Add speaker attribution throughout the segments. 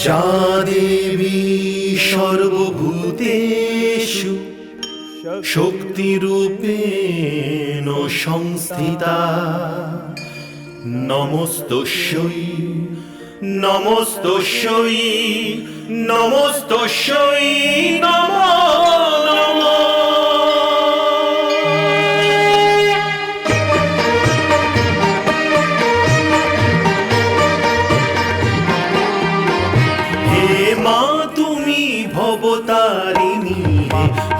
Speaker 1: যা দেবী সর্বভূতেষু শক্তিরূপেণ সংস্থিতা, নমস্তস্যৈ নমস্তস্যৈ নমস্তস্যৈ নমো নমঃ। ভবতারিণী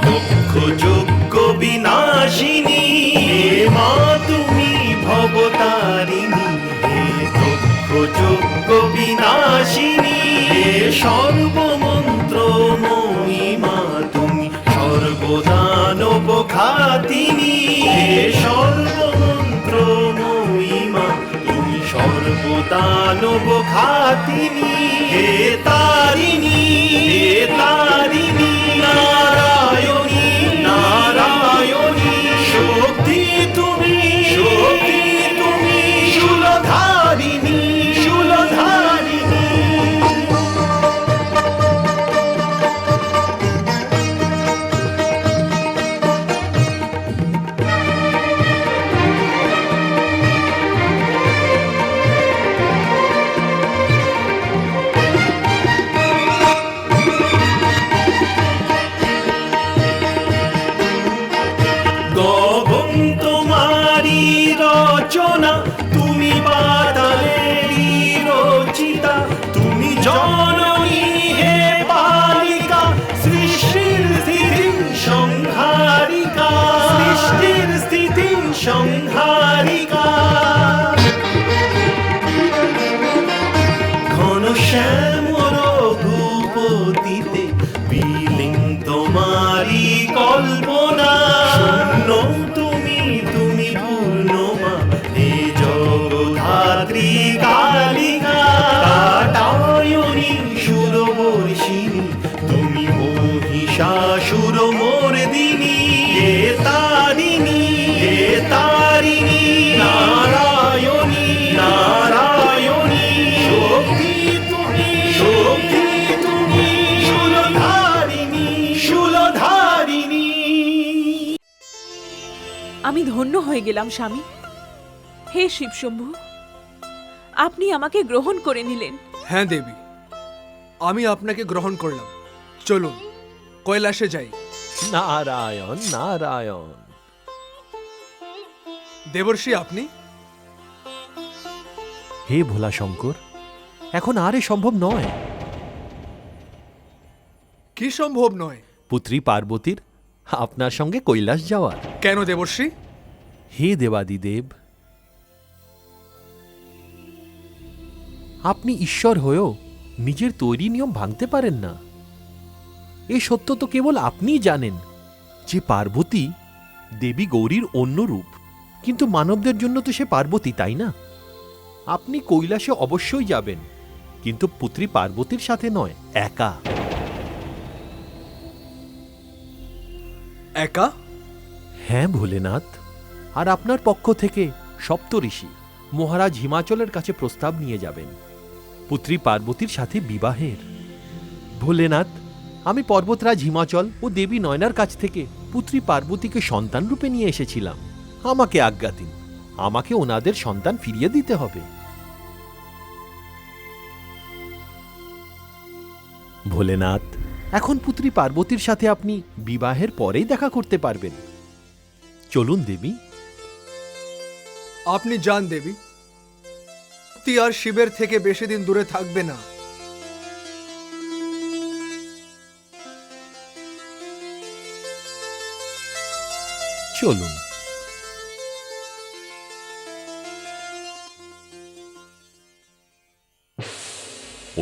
Speaker 1: লক্ষ যজ্ঞ বিনাশিনী, হে মা তুমি ভবতারিণী, হে লক্ষ যজ্ঞ বিনাশিনী, হে সর্বমন্ত্র মহিমা তুমি সর্বদানব খাতিনী, হে সর্বমন্ত্র মহিমা তুমি সর্বদানব খাতিনী, হে তারিণী হে তারিণী নারায়ণী নারায়ণী, শক্তি তুমি শূলধারিণী শূলধারিণী। রচনা তুমি বাতালেরই রচিতা, তুমি জননী হে পালিকা, সৃষ্টির স্থিতি সংহারিকা, সৃষ্টির স্থিতি সংহারিকা। ঘন শ্যামল রঘুপতিতে বিলীন তোমারি কল্পনা, শূন্য তুমি পূর্ণমা হে জগদ্ধাত্রী কালিকা, কাটায়নী সুরবর্ষিণী তুমি মহিষাসুর মর্দিনী, হে তারিণী নারায়ণী নারায়ণী, শক্তি তুমি শূলধারিণী শূলধারিণী।
Speaker 2: আমি ধন্য হয়ে গেলাম স্বামী। হে শিবশম্ভু, আপনি আমাকে গ্রহণ করে নিলেন।
Speaker 3: হ্যাঁ দেবী, আমি আপনাকে গ্রহণ করলাম। চলুন কৈলাসে যাই।
Speaker 4: নারায়ণ নারায়ণ।
Speaker 3: দেবর্ষি আপনি?
Speaker 4: হে ভোলা শঙ্কর, এখন আর এ সম্ভব নয়।
Speaker 3: কি সম্ভব নয়?
Speaker 4: পুত্রী পার্বতীর আপনার সঙ্গে কৈলাস যাওয়ার।
Speaker 3: কেন দেবর্ষি?
Speaker 4: হে দেবাদিদেব, আপনি ঈশ্বর হয়েও নিজের তৈরি নিয়ম ভাঙতে পারেন না। এই সত্য তো কেবল আপনিই জানেন যে পার্বতী দেবী গৌরীর অন্য রূপ, কিন্তু মানবদের জন্য তো সে পার্বতী, তাই না? আপনি কৈলাসে অবশ্যই যাবেন, কিন্তু পুত্রী পার্বতীর সাথে নয়, একা।
Speaker 3: একা?
Speaker 4: হ্যাঁ ভোলেনাথ, আর আপনার পক্ষ থেকে সপ্তঋষি মহারাজ হিমাচলের কাছে প্রস্তাব নিয়ে যাবেন পুত্রী পার্বতীর সাথে বিবাহের। ভোলেনাথ, আমি পর্বতরাজ হিমাচল ও দেবী নয়নার কাছ থেকে পুত্রী পার্বতীকে সন্তান রূপে নিয়ে এসেছিলাম। আমাকে আজ্ঞা দিন, আমাকে ওনাদের সন্তান ফিরিয়ে দিতে হবে। ভোলেনাথ, এখন পুত্রী পার্বতীর সাথে আপনি বিবাহের পরেই দেখা করতে পারবেন। চলুন দেবী।
Speaker 3: আপনি যান দেবী, শক্তি আর শিবের থেকে বেশি দিন দূরে থাকবে না।
Speaker 4: চলুন।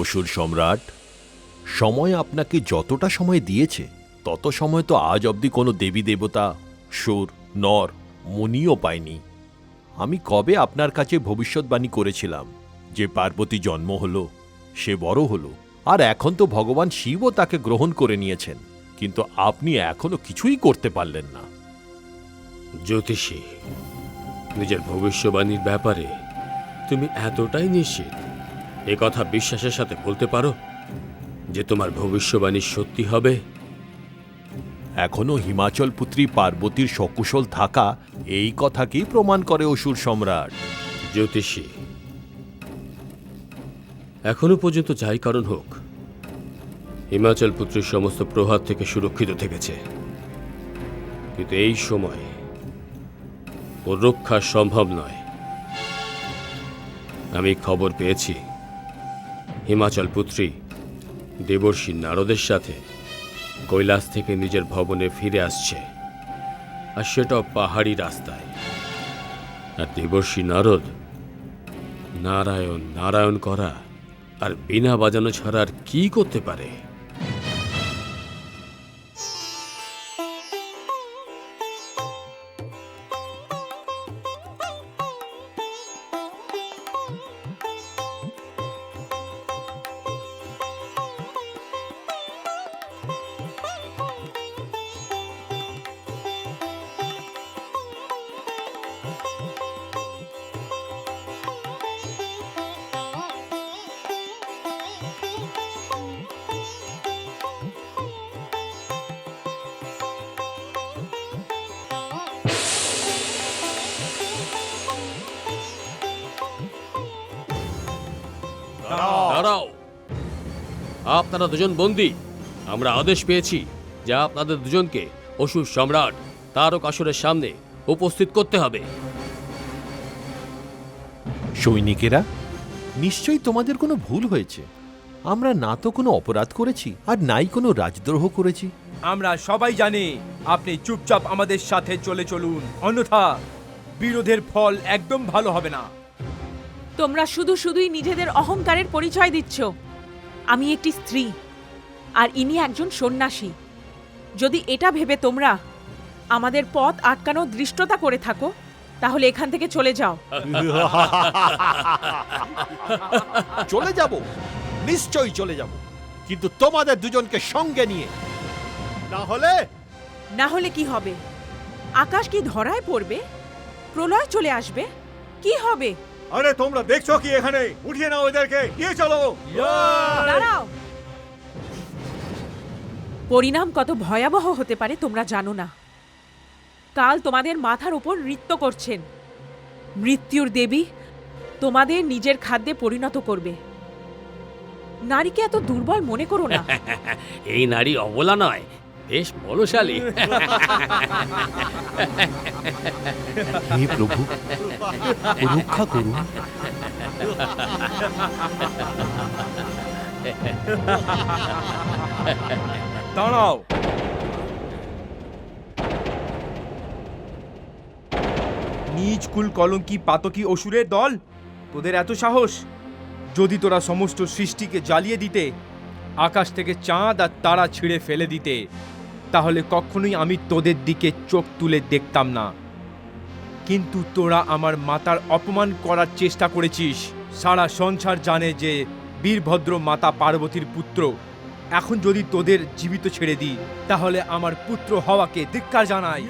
Speaker 4: অসুর সম্রাট, সময় আপনাকে যতটা সময় দিয়েছে তত সময় তো আজ অবধি কোনো দেবী দেবতা, সুর, নর, মুনিও পায়নি। আমি কবে আপনার কাছে ভবিষ্যৎবাণী করেছিলাম যে পার্বতী জন্ম হলো, সে বড় হলো, আর এখন তো ভগবান শিবও তাকে গ্রহণ করে নিয়েছেন, কিন্তু আপনি এখনো কিছুই করতে পারলেন না।
Speaker 5: জ্যোতিষী, নিজের ভবিষ্যবাণীর ব্যাপারে তুমি এতটাই নিশ্চিত, এ কথা বিশ্বাসের সাথে বলতে পারো? যে তোমার ভবিষ্যবাণী সত্যি হবে?
Speaker 4: এখনো হিমাচল পুত্রী পার্বতীর সকুশল থাকা এই কথাকেই প্রমাণ করে অসুর সম্রাট।
Speaker 5: জ্যোতিষী, এখনো পর্যন্ত যাই কারণ হোক, হিমাচল পুত্রের সমস্ত প্রভাব থেকে সুরক্ষিত থেকেছে, কিন্তু এই সময় ওর রক্ষা সম্ভব নয়। আমি খবর পেয়েছি হিমাচল পুত্রী দেবর্ষি নারদের সাথে কৈলাস থেকে নিজের ভবনে ফিরে আসছে, আর সেটাও পাহাড়ি রাস্তায়। আর দেবর্ষি নারদ নারায়ণ নারায়ণ করা আর বিনা বাজানো ছাড়া আর কি করতে পারে? দাঁড়াও, আপনারা দুজন বন্দী। আমরা আদেশ পেয়েছি যে আপনাদের দুজনকে অসুর সম্রাট তারকাসুরের সামনে উপস্থিত করতে হবে।
Speaker 4: সৈনিকেরা, নিশ্চয়ই তোমাদের কোনো ভুল হয়েছে। আমরা না তো কোনো অপরাধ করেছি, আর নাই কোনো রাজদ্রোহ করেছি।
Speaker 6: আমরা সবাই জানি আপনি চুপচাপ আমাদের সাথে চলে চলুন, অন্যথা বিরোধের ফল একদম ভালো হবে না।
Speaker 2: তোমরা শুধুই নিজেদের অহংকারের পরিচয় দিচ্ছ। আমি একটি স্ত্রী, আর ইনি একজন সন্ন্যাসী। যদি এটা ভেবে তোমরা আমাদের পথ আটকানোর দৃষ্টতা করে থাকো, তাহলে এখান থেকে চলে যাও।
Speaker 4: চলে যাব, নিশ্চয়ই চলে যাব, কিন্তু তোমাদের দুজনকে সঙ্গে নিয়ে।
Speaker 2: না হলে কি হবে? আকাশ কি ধরায় পড়বে? প্রলয় চলে আসবে? কি হবে?
Speaker 1: আরে তোমরা দেখছো কি? এখানে উঠিয়ে নাও এদেরকে, নিয়ে চলো।
Speaker 2: দাঁড়াও। পরিণাম কত ভয়াবহ হতে পারে তোমরা জানো না। কাল তোমাদের মাথার উপর নৃত্য করছেন মৃত্যুর দেবী। তোমাদের নিজের খাদ্যে পরিণত করবে। নারীকে এত দুর্বল মনে করো না।
Speaker 5: এই নারী অবলা নয়, বেশ বলশালী।
Speaker 4: হে প্রভু, রক্ষা করুন।
Speaker 6: দাঁড়াও। নীচ কুল কলঙ্কি পাতকি অসুরের দল, তোদের এত সাহস! যদি তোরা সমস্ত সৃষ্টিকে জ্বালিয়ে দিতে, আকাশ থেকে চাঁদ আর তারা ছিঁড়ে ফেলে দিতে, তাহলে কখনোই আমি তোদের দিকে চোখ তুলে দেখতাম না। কিন্তু তোরা আমার মাতার অপমান করার চেষ্টা করেছিস। সারা সংসার জানে যে বীরভদ্র মাতা পার্বতীর পুত্র। এখন যদি তোদের জীবিত ছেড়ে দিই, তাহলে আমার পুত্র হওয়াকে ধিক্কার জানাই।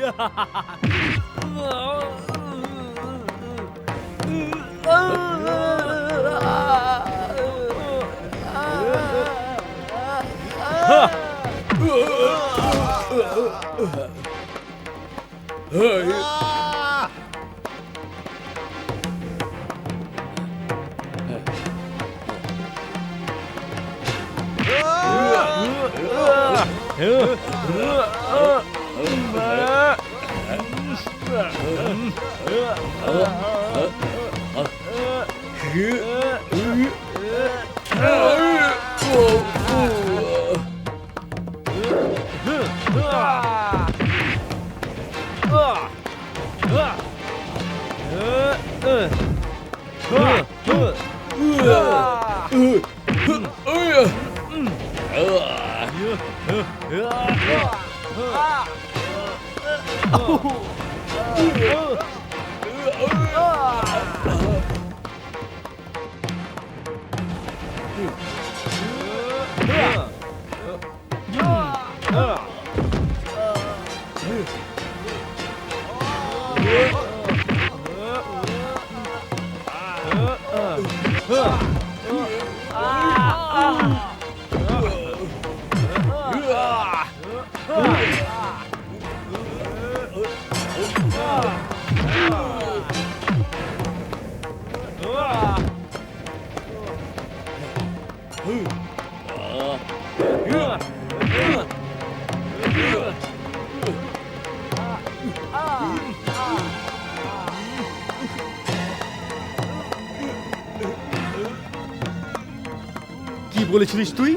Speaker 6: কি বলেছিলিস তুই?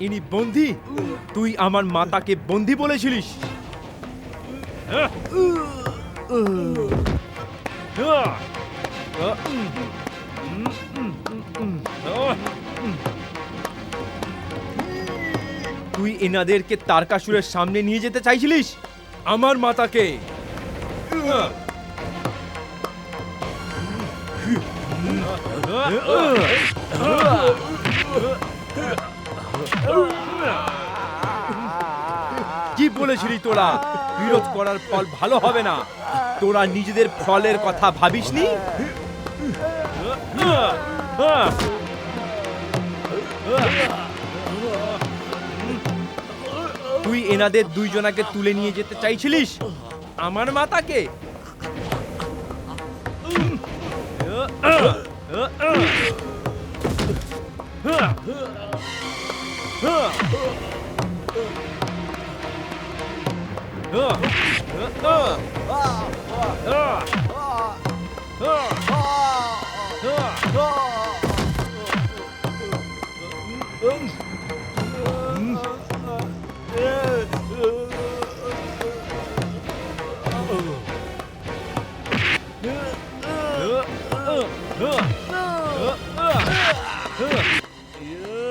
Speaker 6: ইনি বন্দী? তুই আমার মাতাকে বন্দী বলেছিলিস? তুই এনাদেরকে তারকাসুরের সামনে নিয়ে যেতে চাইছিলিস? আমার মাতাকে? কি বলেছিলি তোরা? বিরোধ করার ফল ভালো হবে না। তোরা নিজেদের ফলের কথা ভাবিসনি? তুই এনাদের দুইজনাকে তুলে নিয়ে যেতে চাইছিলিস? আমার মাতাকে?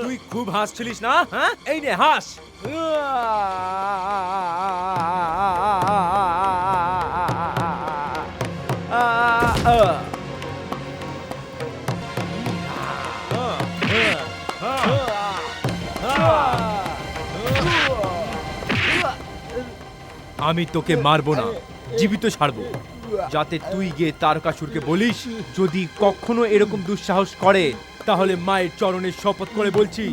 Speaker 6: তুই খুব হাসছিলিস না? হ্যাঁ, এই নে হাস। আমি তোকে মারবো না, জীবিত ছাড়বো, যাতে তুই গিয়ে তারকাসুরকে বলিস যদি কখনো এরকম দুঃসাহস করে তাহলে মায়ের চরণে শপথ করে বলছি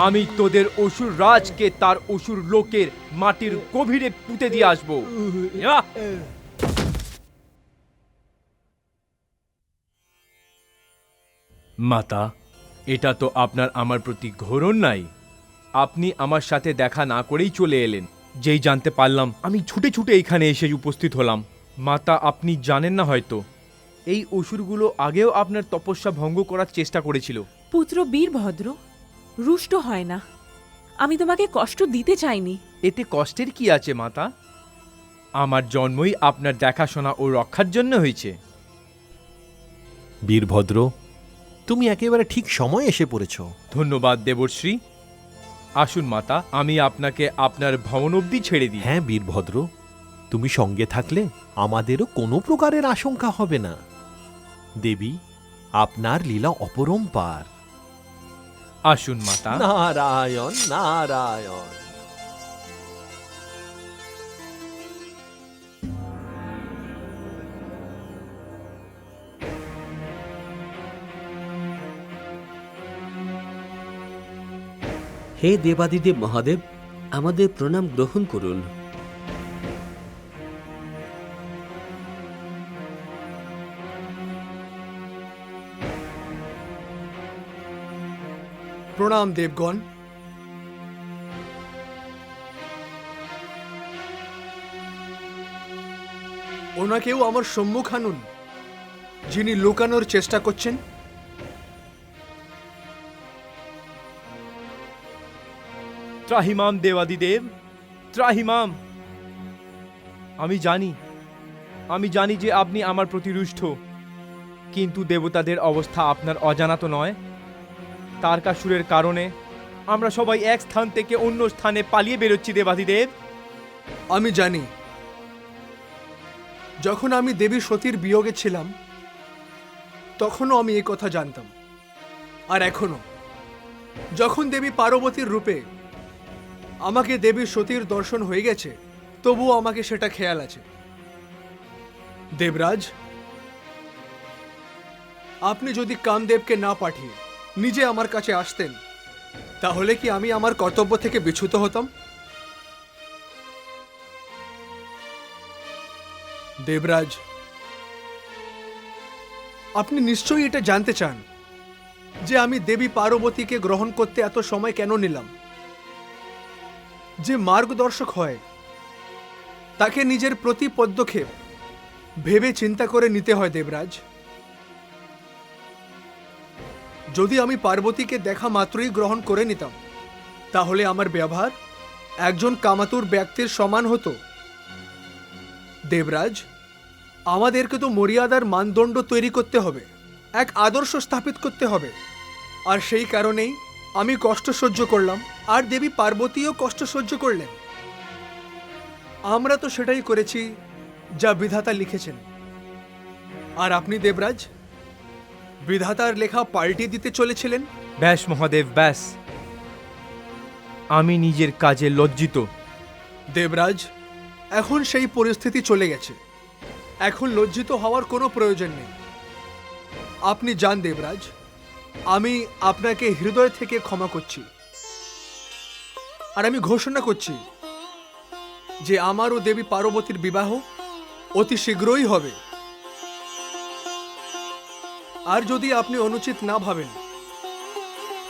Speaker 6: আমি তোদের অসুর রাজকে তার অসুর লোকের মাটির গভীরে পুঁতে দিয়ে আসবো। ইয়া! মাতা, এটা তো আপনার আমার প্রতি ঘোর অন্যায়। আপনি আমার সাথে দেখা না করেই চলে এলেন। যেই জানতে পারলাম আমি ছুটে ছুটে এখানে এসে উপস্থিত হলাম। মাতা, আপনি জানেন না হয়তো এই অসুরগুলো আগেও আপনার তপস্যা ভঙ্গ করার চেষ্টা করেছিল।
Speaker 2: পুত্র বীরভদ্র, রুষ্ট হয় না। আমি তোমাকে কষ্ট দিতে চাইনি।
Speaker 6: এতে কষ্টের কি আছে মাতা? আমার জন্মই আপনার দেখাশোনা ও রক্ষার জন্য হয়েছে।
Speaker 4: বীরভদ্র, তুমি একেবারে ঠিক সময় এসে পড়েছ।
Speaker 6: ধন্যবাদ দেবশ্রী। আসুন মাতা, আমি আপনাকে আপনার ভবন অবধি ছেড়ে দিই।
Speaker 4: হ্যাঁ বীরভদ্র, তুমি সঙ্গে থাকলে আমাদেরও কোনো প্রকারের আশঙ্কা হবে না। দেবী, আপনার লীলা অপরম্পার।
Speaker 6: আসুন মাতা।
Speaker 4: নারায়ণ নারায়ণ।
Speaker 7: হে দেবাদিদেব মহাদেব, আমাদের প্রণাম গ্রহণ করুন।
Speaker 3: প্রণাম দেবগণ। ওনাকেও আমার সম্মুখ আনুন, যিনি লুকানোর চেষ্টা করছেন।
Speaker 6: ত্রাহিমাম দেবাদিদেব, ত্রাহিমাম। আমি জানি যে আপনি আমার প্রতি রুষ্ট, কিন্তু দেবতাদের অবস্থা আপনার অজানা তো নয়। তারকাসুরের কারণে আমরা সবাই এক স্থান থেকে অন্য স্থানে পালিয়ে বেরোচ্ছি দেবাদিদেব।
Speaker 3: আমি জানি, যখন আমি দেবী সতীর বিয়োগে ছিলাম তখনও আমি এই কথা জানতাম। আর এখনো যখন দেবী পার্বতীর রূপে আমাকে দেবী সতীর দর্শন হয়ে গেছে, তবুও আমাকে সেটা খেয়াল আছে। দেবরাজ, আপনি যদি কামদেবকে না পাঠিয়ে নিজে আমার কাছে আসতেন, তাহলে কি আমি আমার কর্তব্য থেকে বিচ্যুত হতাম? দেবরাজ, আপনি নিশ্চয়ই এটা জানতে চান যে আমি দেবী পার্বতীকে গ্রহণ করতে এত সময় কেন নিলাম। যে মার্গদর্শক হয় তাকে নিজের প্রতি পদক্ষেপ ভেবে চিন্তা করে নিতে হয় দেবরাজ। যদি আমি পার্বতীকে দেখা মাত্রই গ্রহণ করে নিতাম তাহলে আমার ব্যবহার একজন কামাতুর ব্যক্তির সমান হতো। দেবরাজ, আমাদেরকে তো মর্যাদার মানদণ্ড তৈরি করতে হবে, এক আদর্শ স্থাপিত করতে হবে। আর সেই কারণেই আমি কষ্ট সহ্য করলাম, আর দেবী পার্বতীও কষ্ট সহ্য করলেন। আমরা তো সেটাই করেছি যা বিধাতা লিখেছেন। আর আপনি দেবরাজ বিধাতার লেখা পাল্টে দিতে চলেছিলেন।
Speaker 6: ব্যাস মহাদেব, ব্যাস। আমি নিজের কাজে লজ্জিত।
Speaker 3: দেবরাজ, এখন সেই পরিস্থিতি চলে গেছে, এখন লজ্জিত হওয়ার কোনো প্রয়োজন নেই। আপনি যান দেবরাজ, আমি আপনাকে হৃদয় থেকে ক্ষমা করছি। আর আমি ঘোষণা করছি যে আমার ও দেবী পার্বতীর বিবাহ অতি শীঘ্রই হবে। আর যদি আপনি অনুচিত না ভাবেন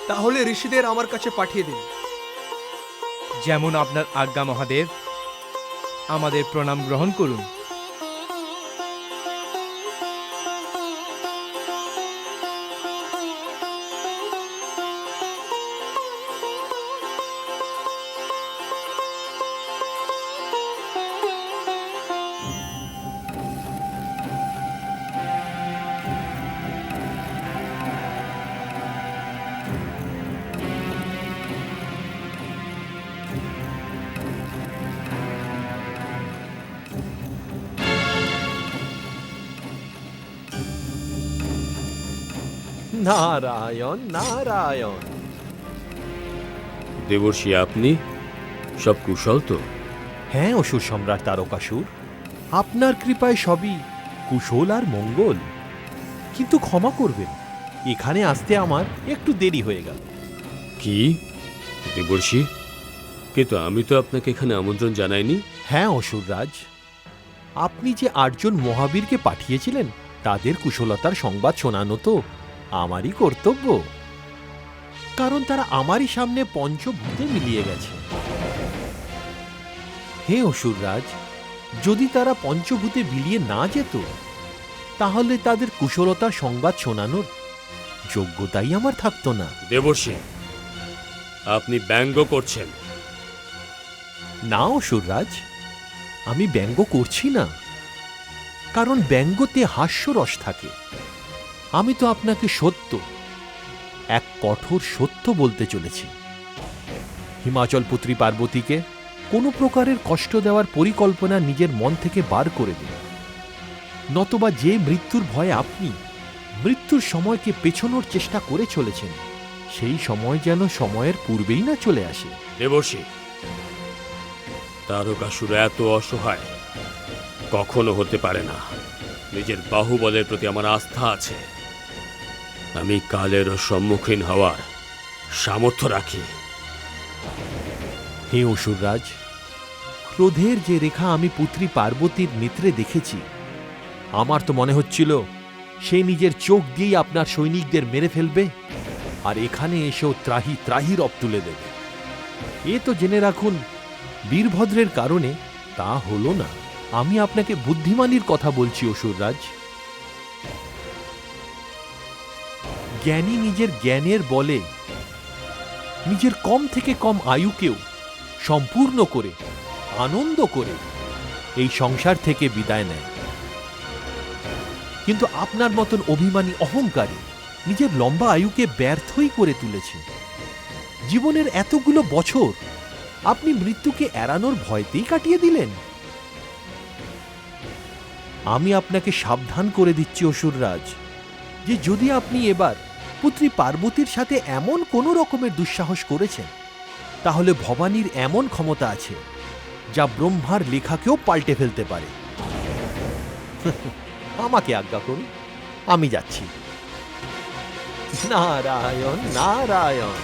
Speaker 3: তাহলে ঋষিদের আমার কাছে পাঠিয়ে দিন।
Speaker 6: যেমন আপনার আজ্ঞা মহাদেব। আমাদের প্রণাম গ্রহণ করুন।
Speaker 4: নারায়ণ নারায়ণ।
Speaker 5: দেবর্ষি, আপনি সব কুশল তো?
Speaker 4: হ্যাঁ অসুর সম্রাট তারকাসুর, আপনার কৃপায় সবই কুশল আর মঙ্গল। কিন্তু ক্ষমা করবেন, এখানে আসতে আমার একটু দেরি হয়ে গেল।
Speaker 5: কি দেবর্ষি, কিন্তু আমি তো আপনাকে এখানে আমন্ত্রণ জানাইনি।
Speaker 4: হ্যাঁ অসুররাজ, আপনি যে 8 জন মহাবীরকে পাঠিয়েছিলেন তাদের কুশলতার সংবাদ শোনানো তো আমারই কর্তব্য, কারণ তারা আমারই সামনে পঞ্চভূতে মিলিয়ে গেছে। হে অসুররাজ, যদি তারা পঞ্চভূতে মিলিয়ে না যেত তাহলে তাদের কুশলতার সংবাদ শোনানোর যোগ্যতাই আমার থাকতো না।
Speaker 5: দেবর্ষি, আপনি ব্যঙ্গ করছেন।
Speaker 4: না অসুররাজ, আমি ব্যঙ্গ করছি না, কারণ ব্যঙ্গতে হাস্যরস থাকে। আমি তো আপনাকে সত্য, এক কঠোর সত্য বলতে চলেছি। হিমাচল পুত্রী পার্বতীকে কোনো প্রকারের কষ্ট দেওয়ার পরিকল্পনা নিজের মন থেকে বার করে দিন, নতবা যে মৃত্যুর ভয়ে আপনি মৃত্যুর সময়কে পেছনোর চেষ্টা করে চলেছেন সেই সময় যেন সময়ের পূর্বেই না চলে আসে।
Speaker 5: দেবর্ষি, তারকাসুর এত অসহায় কখনো হতে পারে না। নিজের বাহুবলের প্রতি আমার আস্থা আছে। আমি কালেরও সম্মুখীন হওয়ার সামর্থ্য রাখি।
Speaker 4: হে অসুররাজ, ক্রোধের যে রেখা আমি পুত্রী পার্বতীর নেত্রে দেখেছি, আমার তো মনে হচ্ছিল সে নিজের চোখ দিয়েই আপনার সৈনিকদের মেরে ফেলবে আর এখানে এসেও ত্রাহি ত্রাহি রব তুলে দেবে। এ তো জেনে রাখুন বীরভদ্রের কারণে তা হলো না। আমি আপনাকে বুদ্ধিমানীর কথা বলছি অসুররাজ। জ্ঞানী নিজের জ্ঞানের বলে নিজের কম থেকে কম আয়ুকেও সম্পূর্ণ করে আনন্দ করে এই সংসার থেকে বিদায় নেয়। কিন্তু আপনার মতন অভিমানী অহংকারী নিজের লম্বা আয়ুকে ব্যর্থই করে তুলেছে। জীবনের এতগুলো বছর আপনি মৃত্যুকে এড়ানোর ভয়তেই কাটিয়ে দিলেন। আমি আপনাকে সাবধান করে দিচ্ছি অসুররাজ, যে যদি আপনি এবার পুত্রী পার্বতীর সাথে এমন কোনো রকমের দুঃসাহস করেছেন তাহলে ভবানীর এমন ক্ষমতা আছে যা ব্রহ্মার লেখাকেও পাল্টে ফেলতে পারে। আমাকে আজ্ঞা করুন, আমি যাচ্ছি। নারায়ণ নারায়ণ।